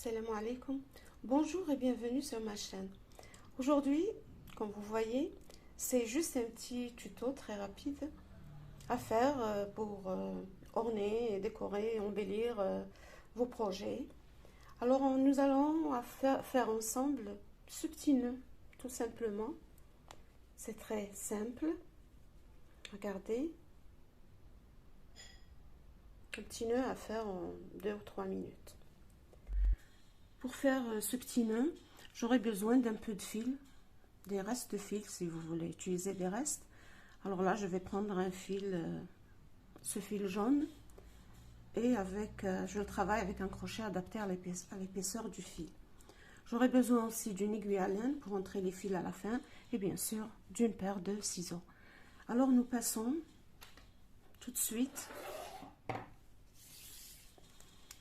Salam alaikum. Bonjour et bienvenue sur ma chaîne. Aujourd'hui, comme vous voyez, c'est juste un petit tuto très rapide à faire pour orner, décorer, embellir vos projets. Alors, nous allons faire ensemble ce petit nœud, tout simplement. C'est très simple. Regardez. Un petit nœud à faire en 2 ou 3 minutes. Pour faire ce petit nœud, j'aurai besoin d'un peu de fil, des restes de fil si vous voulez utiliser des restes. Alors là, je vais prendre un fil, ce fil jaune, et je le travaille avec un crochet adapté à l'épaisseur du fil. J'aurai besoin aussi d'une aiguille à laine pour entrer les fils à la fin, et bien sûr d'une paire de ciseaux. Alors nous passons tout de suite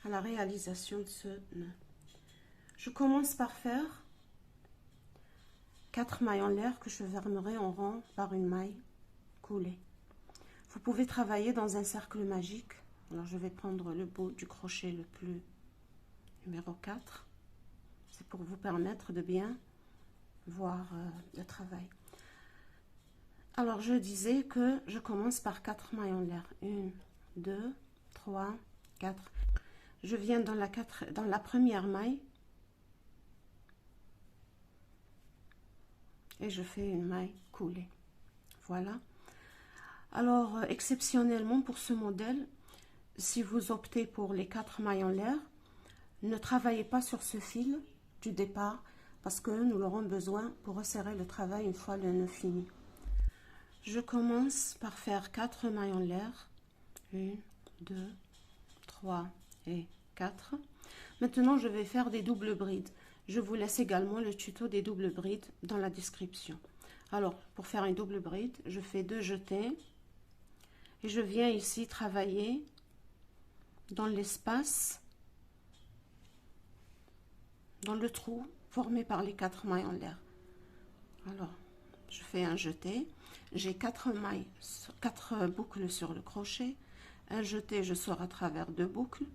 à la réalisation de ce nœud. Je commence par faire 4 mailles en l'air que je fermerai en rond par une maille coulée. Vous pouvez travailler dans un cercle magique. Alors je vais prendre le bout du crochet le plus numéro 4. C'est pour vous permettre de bien voir le travail. Alors je disais que je commence par 4 mailles en l'air. 1, 2, 3, 4. Je viens dans la première maille. Et je fais une maille coulée. Voilà. Alors, exceptionnellement pour ce modèle, si vous optez pour les 4 mailles en l'air, ne travaillez pas sur ce fil du départ parce que nous l'aurons besoin pour resserrer le travail une fois le nœud fini. Je commence par faire 4 mailles en l'air. 1, 2, 3 et 4. Maintenant, je vais faire des doubles brides. Je vous laisse également le tuto des doubles brides dans la description. Alors, pour faire une double bride, je fais 2 jetés et je viens ici travailler dans l'espace, dans le trou formé par les 4 mailles en l'air. Alors, je fais un jeté, j'ai 4 mailles, 4 boucles sur le crochet, un jeté, je sors à travers 2 boucles,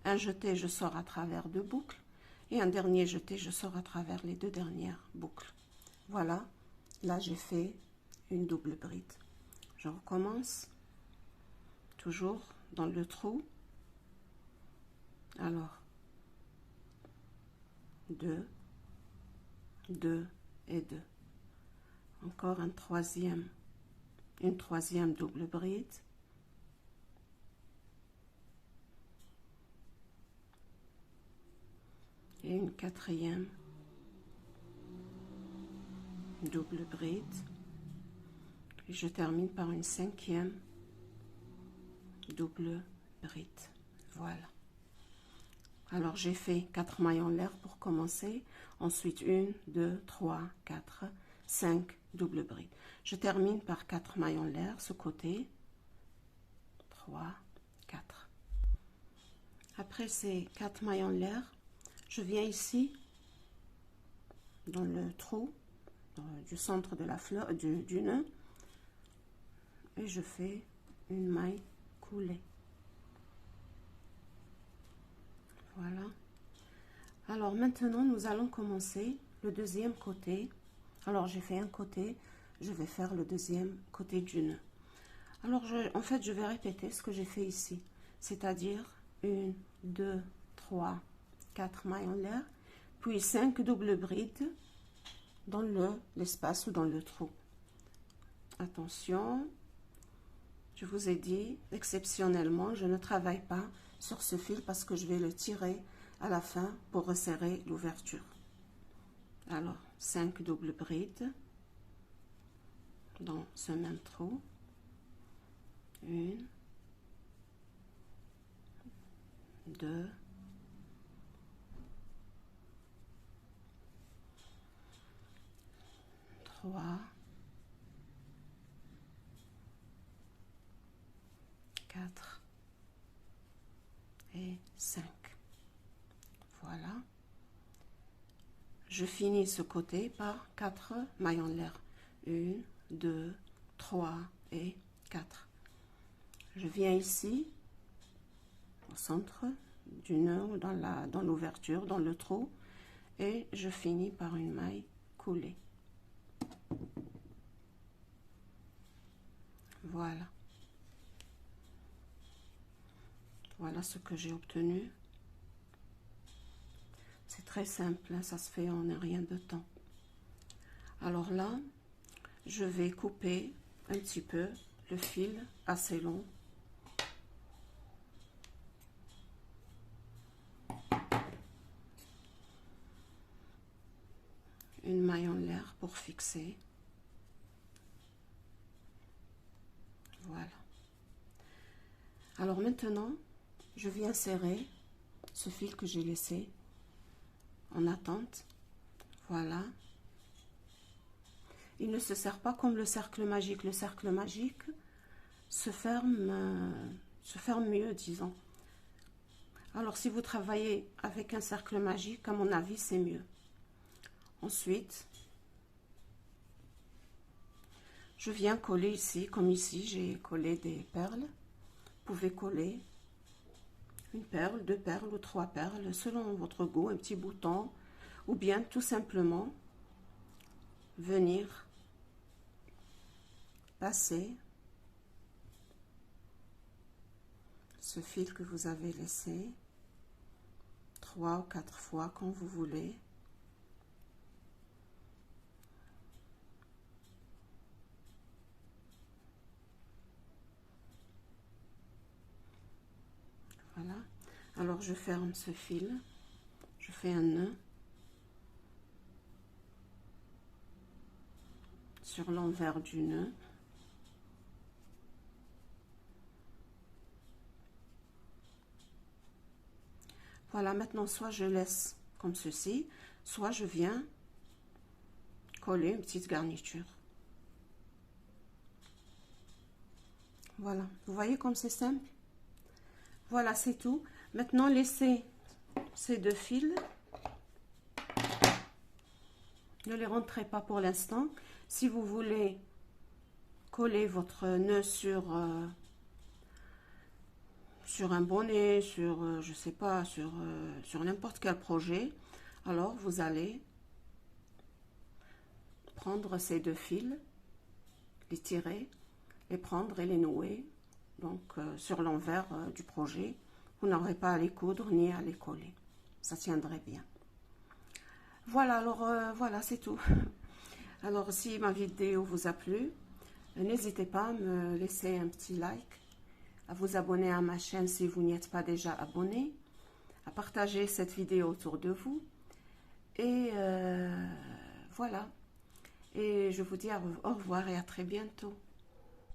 un jeté, je sors à travers 2 boucles, et un dernier jeté, je sors à travers les 2 dernières boucles. Voilà, là j'ai fait une double bride. Je recommence, toujours dans le trou. Alors, 2, 2 et 2. Encore une troisième double bride. Et une quatrième double bride et je termine par une 5e double bride. Voilà, alors j'ai fait 4 mailles en l'air pour commencer, ensuite 1, 2, 3, 4, 5 double bride. Je termine par 4 mailles en l'air ce côté, 3, 4. Après ces 4 mailles en l'air, je viens ici dans le trou du centre de la fleur du nœud et je fais une maille coulée. Voilà. Alors maintenant nous allons commencer le deuxième côté. Alors j'ai fait un côté, je vais faire le deuxième côté du nœud. Alors en fait je vais répéter ce que j'ai fait ici, c'est-à-dire 1, 2, 3, 4 mailles en l'air, puis 5 doubles brides dans l'espace ou dans le trou. Attention, je vous ai dit, exceptionnellement, je ne travaille pas sur ce fil parce que je vais le tirer à la fin pour resserrer l'ouverture. Alors, 5 doubles brides dans ce même trou. 1, 2, 3, 4 et 5. Voilà. Je finis ce côté par 4 mailles en l'air. 1, 2, 3 et 4. Je viens ici, au centre du nœud ou dans l'ouverture, dans le trou, et je finis par une maille coulée. Voilà. Voilà ce que j'ai obtenu. C'est très simple, hein, ça se fait en rien de temps. Alors là, je vais couper un petit peu le fil assez long. Une maille en l'air pour fixer. Voilà. Alors maintenant, je viens serrer ce fil que j'ai laissé en attente. Voilà. Il ne se serre pas comme le cercle magique. Le cercle magique se ferme mieux, disons. Alors si vous travaillez avec un cercle magique, à mon avis, c'est mieux. Ensuite, je viens coller ici, comme ici, j'ai collé des perles. Vous pouvez coller une perle, 2 perles ou 3 perles, selon votre goût, un petit bouton, ou bien tout simplement venir passer ce fil que vous avez laissé 3 ou 4 fois quand vous voulez. Voilà. Alors je ferme ce fil, je fais un nœud sur l'envers du nœud. Voilà, maintenant soit je laisse comme ceci, soit je viens coller une petite garniture. Voilà, vous voyez comme c'est simple? Voilà, c'est tout. Maintenant, laissez ces 2 fils. Ne les rentrez pas pour l'instant. Si vous voulez coller votre nœud sur un bonnet, sur, je sais pas, sur n'importe quel projet, alors vous allez prendre ces 2 fils, les tirer, les prendre et les nouer. Donc, sur l'envers du projet, vous n'aurez pas à les coudre ni à les coller. Ça tiendrait bien. Voilà, alors voilà, c'est tout. Alors, si ma vidéo vous a plu, n'hésitez pas à me laisser un petit like, à vous abonner à ma chaîne si vous n'y êtes pas déjà abonné, à partager cette vidéo autour de vous. Et voilà. Et je vous dis au revoir et à très bientôt.